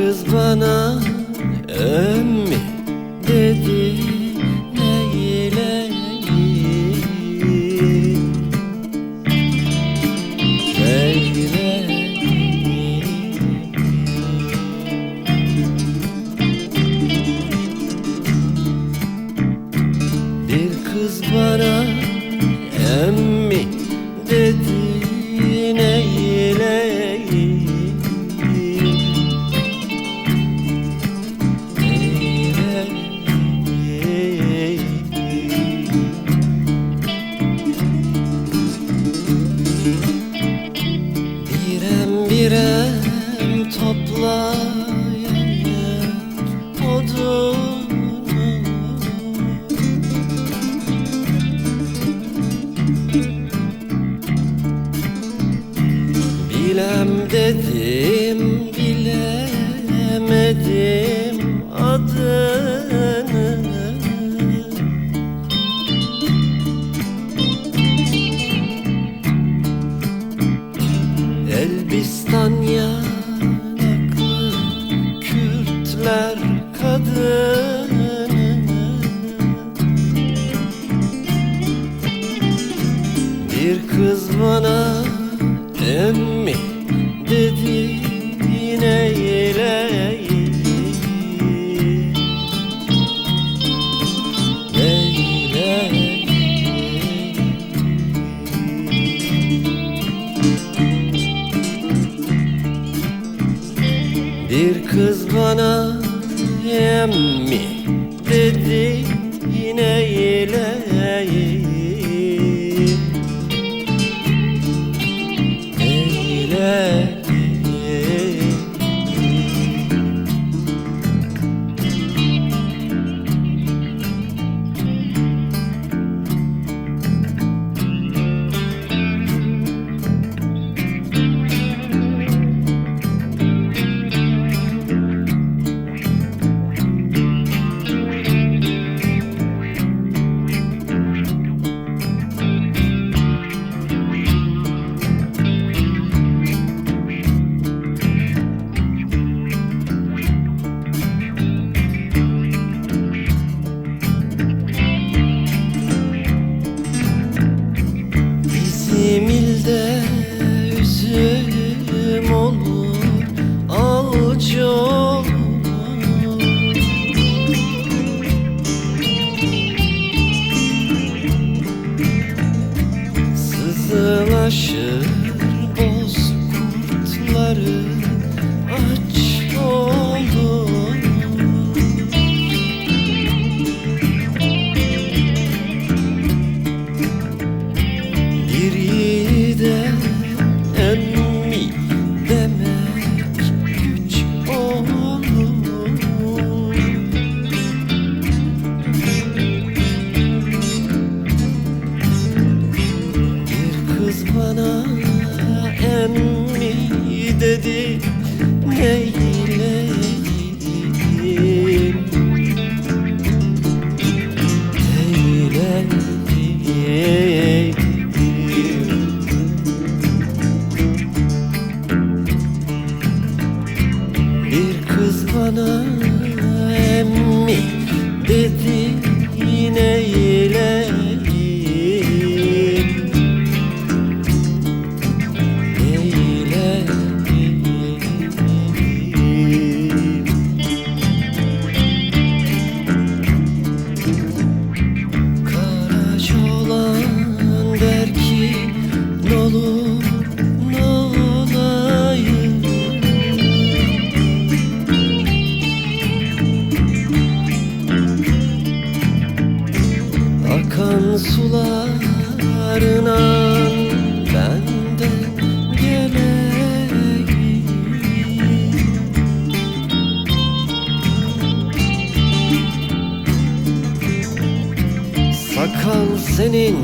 kız bana emmi dedi, neyleyim, neyleyim. Bir kız bana emmi dedi, neyleyim, Birem toplayayım odunu, Bilem dedim, bilemedim adını. Elbistan yanaklı Kürdler kadını, bir kız bana emmi dedi, neyleyim, neyleyim. Bir kız bana emmi dedi, neyleyim, neyleyim. Bizim ilde üzüm olur, alc'olur, sızılaşır bozkurtları aç olur. Bir yiğide emmi demek güç olur. Bir kız bana emmi dedi, neyleyim, neyleyim. Bir kız bana emmi dedi, neyleyim, neyleyim. Karac'oğlan der ki, n'olur, n'olayım, akan sularına benden geleyim. Sakal senin